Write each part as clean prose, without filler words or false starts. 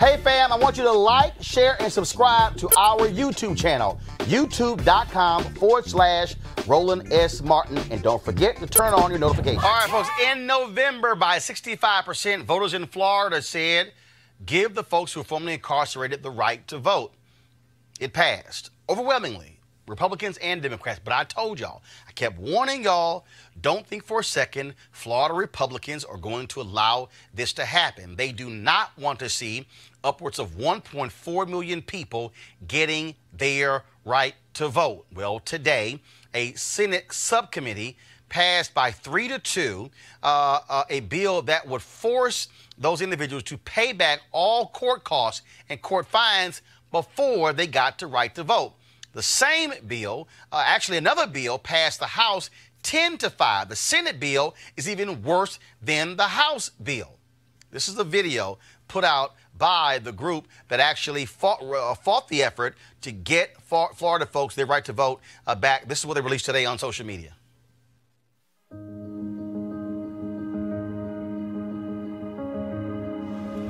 Hey fam, I want you to like, share, and subscribe to our YouTube channel, youtube.com/Roland S. Martin. And don't forget to turn on your notifications. All right, folks, in November, by 65%, voters in Florida said, give the folks who are formerly incarcerated the right to vote. It passed overwhelmingly, Republicans and Democrats. But I told y'all, I kept warning y'all, don't think for a second Florida Republicans are going to allow this to happen. They do not want to see upwards of 1.4 million people getting their right to vote. Well, today, a Senate subcommittee passed by 3-2 a bill that would force those individuals to pay back all court costs and court fines before they got the right to vote. The same bill, actually another bill, passed the House 10-5. The Senate bill is even worse than the House bill. This is a video put out by the group that actually fought the effort to get Florida folks their right to vote back. This is what they released today on social media.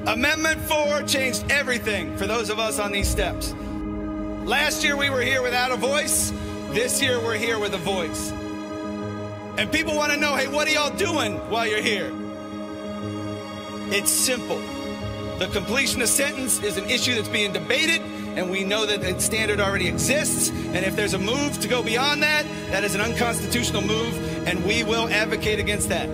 Amendment 4 changed everything for those of us on these steps. Last year we were here without a voice. This year we're here with a voice. And people want to know, hey, what are y'all doing while you're here? It's simple. The completion of sentence is an issue that's being debated, and we know that the standard already exists. And if there's a move to go beyond that, that is an unconstitutional move, and we will advocate against that.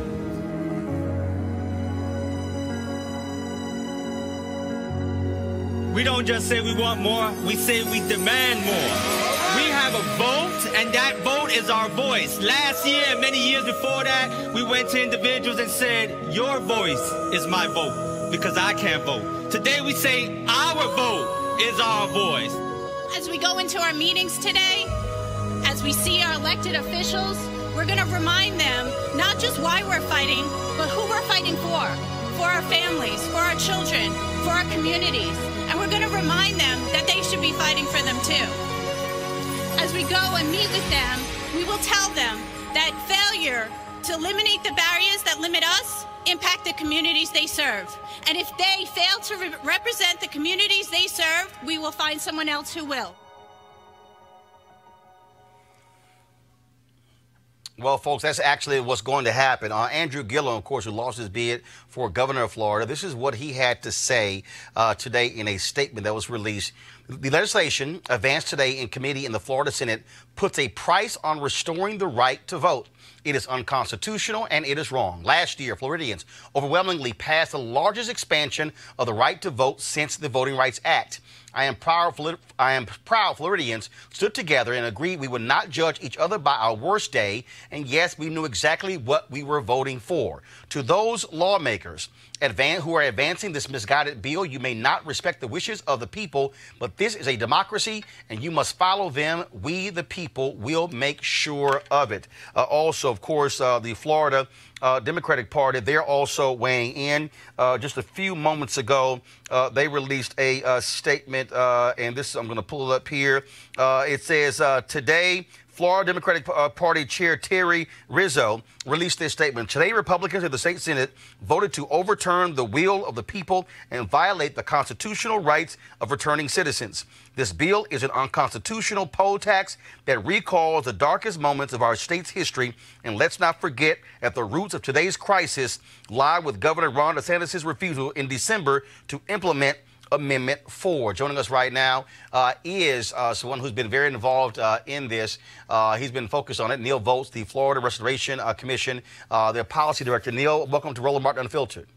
We don't just say we want more, we say we demand more. We have a vote, and that vote is our voice. Last year and many years before that, we went to individuals and said, your voice is my vote, because I can't vote. Today we say our vote is our voice. As we go into our meetings today, as we see our elected officials, we're going to remind them not just why we're fighting, but who we're fighting for our families, for our children, for our communities. And we're going to remind them that they should be fighting for them too. As we go and meet with them, we will tell them that failure to eliminate the barriers that limit us impact the communities they serve. And if they fail to represent the communities they serve, we will find someone else who will. Well, folks, that's actually what's going to happen. Andrew Gillum, of course, who lost his bid for governor of Florida, this is what he had to say today in a statement that was released. The legislation advanced today in committee in the Florida Senate puts a price on restoring the right to vote. It is unconstitutional and it is wrong. Last year, Floridians overwhelmingly passed the largest expansion of the right to vote since the Voting Rights Act. I am proud Floridians stood together and agreed we would not judge each other by our worst day. And yes, we knew exactly what we were voting for. To those lawmakers who are advancing this misguided bill, you may not respect the wishes of the people, but this is a democracy and you must follow them. We, the people, will make sure of it. Also, of course, the Florida Democratic Party, they're also weighing in. Just a few moments ago, they released a statement, and this I'm going to pull it up here. It says, today, Florida Democratic Party Chair Terry Rizzo released this statement. Today, Republicans in the state Senate voted to overturn the will of the people and violate the constitutional rights of returning citizens. This bill is an unconstitutional poll tax that recalls the darkest moments of our state's history. And let's not forget that the roots of today's crisis lie with Governor Ron DeSantis' refusal in December to implement Amendment 4. Joining us right now is someone who's been very involved in this. He's been focused on it. Neil Volz, the Florida Restoration Commission, their policy director. Neil, welcome to Roland Martin Unfiltered.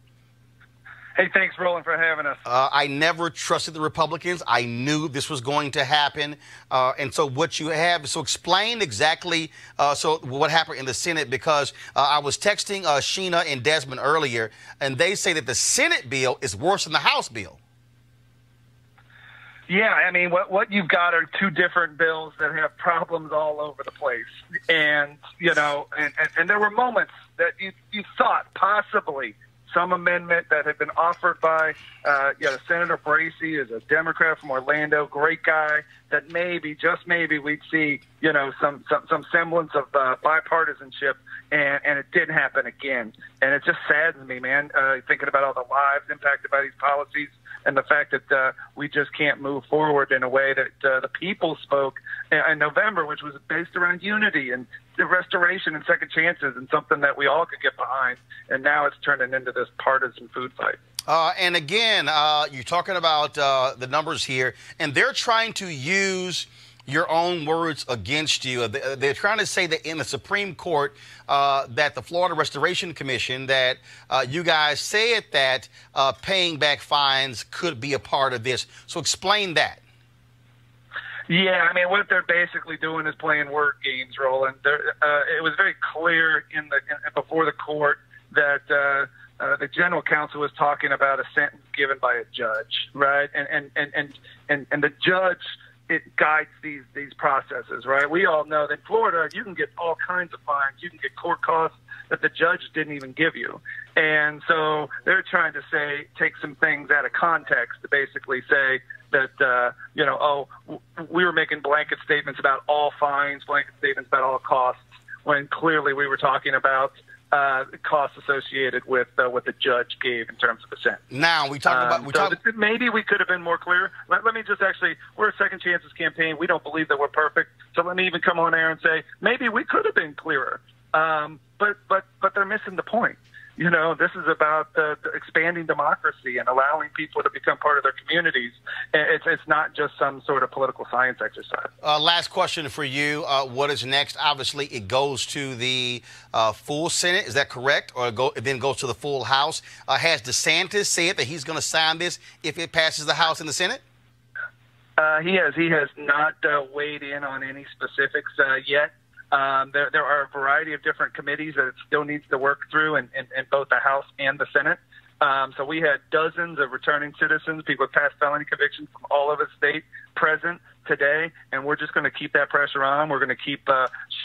Hey, thanks, Roland, for having us. I never trusted the Republicans. I knew this was going to happen. And so what you have, so explain exactly so what happened in the Senate, because I was texting Sheena and Desmond earlier, and they say that the Senate bill is worse than the House bill. Yeah, I mean, what you've got are two different bills that have problems all over the place. And, you know, and there were moments that you thought possibly some amendment that had been offered by Senator Bracey, is a Democrat from Orlando, great guy, that maybe, just maybe, we'd see, you know, some semblance of bipartisanship, and it didn't happen again. And it just saddens me, man, thinking about all the lives impacted by these policies. and the fact that we just can't move forward in a way that the people spoke in November, which was based around unity and the restoration and second chances and something that we all could get behind. And now it's turning into this partisan food fight. And again, you're talking about the numbers here, and they're trying to use your own words against you. They're trying to say that in the Supreme Court that the Florida Restoration Commission, that you guys said that paying back fines could be a part of this. So explain that. Yeah, I mean, what they're basically doing is playing word games, Roland. It was very clear before the court that the general counsel was talking about a sentence given by a judge, right? And the judge, it guides these processes, right? We all know that in Florida, you can get all kinds of fines. You can get court costs that the judge didn't even give you. And so they're trying to take some things out of context to basically say that, we were making blanket statements about all fines, blanket statements about all costs, when clearly we were talking about costs associated with what the judge gave in terms of a sentence. Now, maybe we could have been more clear. Let me just we're a Second Chances campaign. We don't believe that we're perfect. So let me even come on air and say, maybe we could have been clearer. But they're missing the point. This is about expanding democracy and allowing people to become part of their communities. It's not just some sort of political science exercise. Last question for you. What is next? Obviously, it goes to the full Senate. Is that correct? Or it then goes to the full House? Has DeSantis said that he's going to sign this if it passes the House and the Senate? He has not weighed in on any specifics yet. There are a variety of different committees that it still needs to work through in both the House and the Senate. So we had dozens of returning citizens, people with past felony convictions from all over the state present today, and we're just going to keep that pressure on. We're going to keep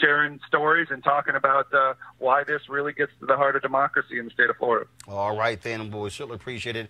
sharing stories and talking about why this really gets to the heart of democracy in the state of Florida. All right, then. Well, we certainly appreciate it.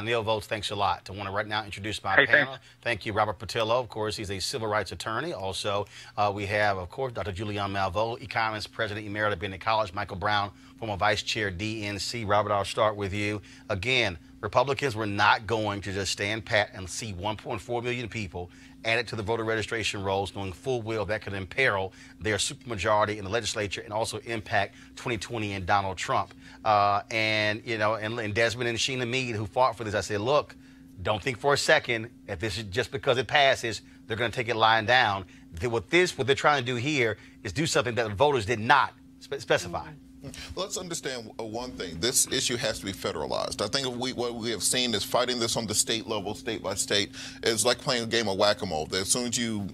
Neil Votes, thanks a lot. I want to right now introduce my panel. Thanks. Thank you, Robert Patillo. Of course, he's a civil rights attorney. Also, we have, of course, Dr. Julian Malveaux, economist, president emerita at Bennett College. Michael Brown, former vice chair, DNC. Robert, I'll start with you. Again, Republicans were not going to just stand pat and see 1.4 million people added to the voter registration rolls, knowing full well that could imperil their supermajority in the legislature and also impact 2020 and Donald Trump. And Desmond and Sheena Meade, who fought for this, I said, look, don't think for a second that this is just because it passes, they're going to take it lying down. What they're trying to do here is do something that the voters did not specify. Let's understand one thing. This issue has to be federalized. I think what we have seen is fighting this on the state level, state by state, is like playing a game of whack-a-mole. As soon as you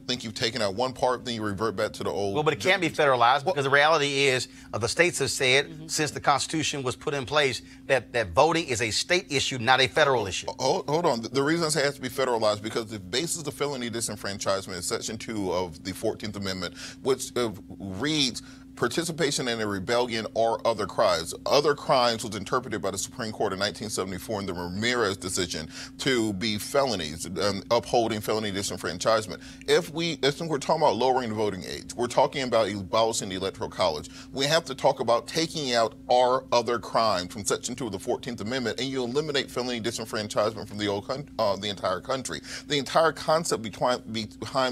think you've taken out one part, then you revert back to the old. Well, but it can't be federalized because the reality is the states have said since the Constitution was put in place that voting is a state issue, not a federal issue. Hold on. The reason it has to be federalized because the basis of felony disenfranchisement is Section 2 of the 14th Amendment, which reads, participation in a rebellion or other crimes. Other crimes was interpreted by the Supreme Court in 1974 in the Ramirez decision to be felonies, upholding felony disenfranchisement. If we're talking about lowering the voting age, we're talking about abolishing the Electoral College, we have to talk about taking out our other crimes from Section 2 of the 14th Amendment, and you eliminate felony disenfranchisement from the entire country. The entire concept behind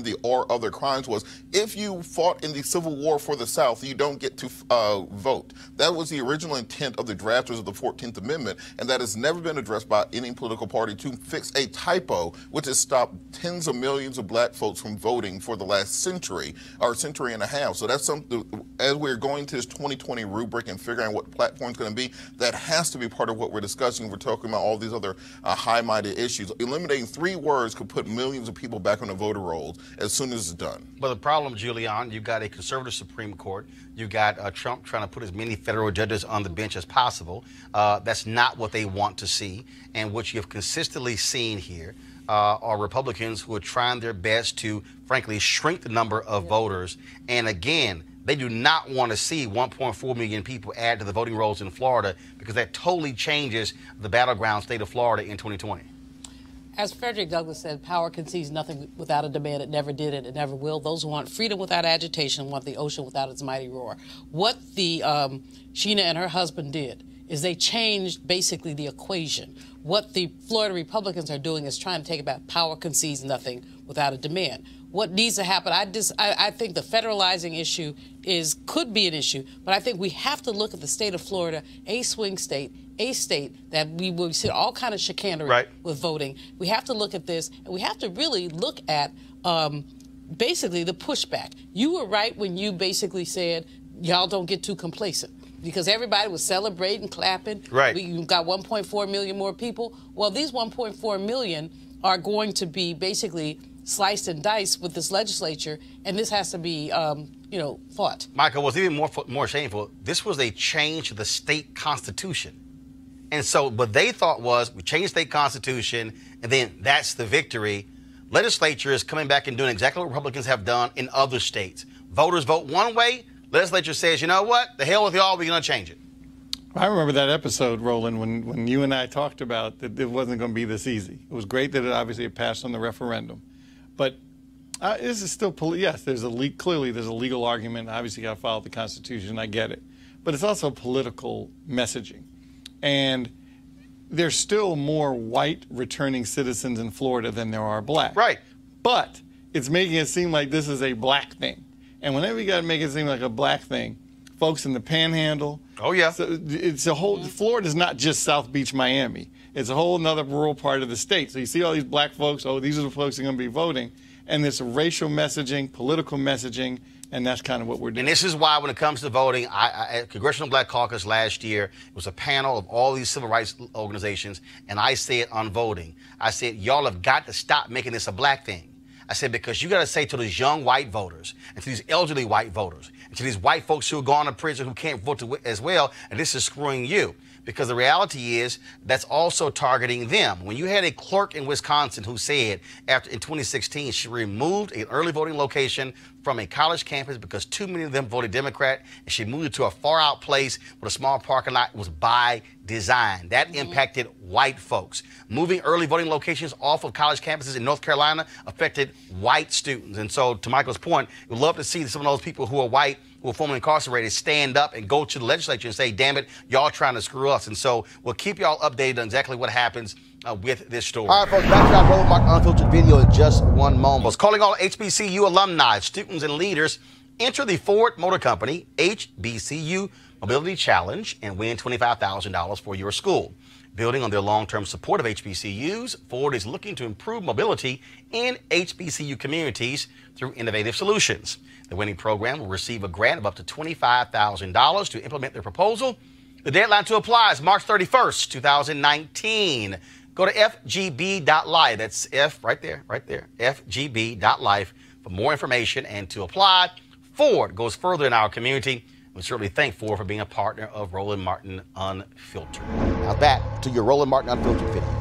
the or other crimes was if you fought in the Civil War for the South, you don't get to vote. That was the original intent of the drafters of the 14th Amendment, and that has never been addressed by any political party to fix a typo, which has stopped tens of millions of black folks from voting for the last century or century and a half. So that's something, as we're going to this 2020 rubric and figuring out what the platform is going to be, that has to be part of what we're discussing. We're talking about all these other high-minded issues. Eliminating 3 words could put millions of people back on the voter rolls as soon as it's done. But the problem, Julian, you've got a conservative Supreme Court. You've got Trump trying to put as many federal judges on the bench as possible. That's not what they want to see. And what you have consistently seen here are Republicans who are trying their best to, frankly, shrink the number of voters. And again, they do not want to see 1.4 million people add to the voting rolls in Florida because that totally changes the battleground state of Florida in 2020. As Frederick Douglass said, power concedes nothing without a demand. It never did and it never will. Those who want freedom without agitation want the ocean without its mighty roar. What the Sheena and her husband did is they changed basically the equation. What the Florida Republicans are doing is trying to take about power concedes nothing without a demand. What needs to happen, I think the federalizing issue could be an issue, but I think we have to look at the state of Florida, a swing state, a state that we will see all kind of chicanery with voting. We have to look at this, and we have to really look at basically the pushback. You were right when you basically said, y'all don't get too complacent, because everybody was celebrating, clapping. Right. We got 1.4 million more people. Well, these 1.4 million are going to be basically sliced and diced with this legislature, and this has to be, fought. Michael, what's even more shameful, this was a change to the state constitution. And so what they thought was, we changed the state constitution, and then that's the victory. Legislature is coming back and doing exactly what Republicans have done in other states. Voters vote one way. Legislature says, you know what? The hell with y'all, we're going to change it. I remember that episode, Roland, when you and I talked about that it wasn't going to be this easy. It was great that it passed on the referendum. But this is still, yes, clearly there's a legal argument. Obviously, you got to follow the Constitution. I get it. But it's also political messaging. And there's still more white returning citizens in Florida than there are black. Right. But it's making it seem like this is a black thing. And whenever you got to make it seem like a black thing, folks in the Panhandle. Oh, yeah. So it's a whole, Florida's not just South Beach, Miami. It's a whole another rural part of the state. So you see all these black folks, these are the folks who are going to be voting. And it's racial messaging, political messaging, and that's kind of what we're doing. And this is why when it comes to voting, at Congressional Black Caucus last year, it was a panel of all these civil rights organizations, and I said on voting, I said, y'all have got to stop making this a black thing. I said, because you got to say to these young white voters and to these elderly white voters and to these white folks who are gone to prison who can't vote as well, and this is screwing you. Because the reality is that's also targeting them. When you had a clerk in Wisconsin who said in 2016 she removed an early voting location from a college campus because too many of them voted Democrat, and she moved it to a far out place with a small parking lot, was by design. That impacted white folks. Moving early voting locations off of college campuses in North Carolina affected white students. And so, to Michael's point, we'd love to see some of those people who are white, who are formerly incarcerated, stand up and go to the legislature and say, damn it, y'all trying to screw us. And so we'll keep y'all updated on exactly what happens with this story. All right, folks, back to our Roland Martin Unfiltered video in just one moment. Calling all HBCU alumni, students, and leaders, enter the Ford Motor Company HBCU Mobility Challenge and win $25,000 for your school. Building on their long-term support of HBCUs, Ford is looking to improve mobility in HBCU communities through innovative solutions. The winning program will receive a grant of up to $25,000 to implement their proposal. The deadline to apply is March 31st, 2019. Go to fgb.live. That's F right there, fgb.live for more information and to apply. Ford goes further in our community. We certainly thank Ford for being a partner of Roland Martin Unfiltered. Now back to your Roland Martin Unfiltered video.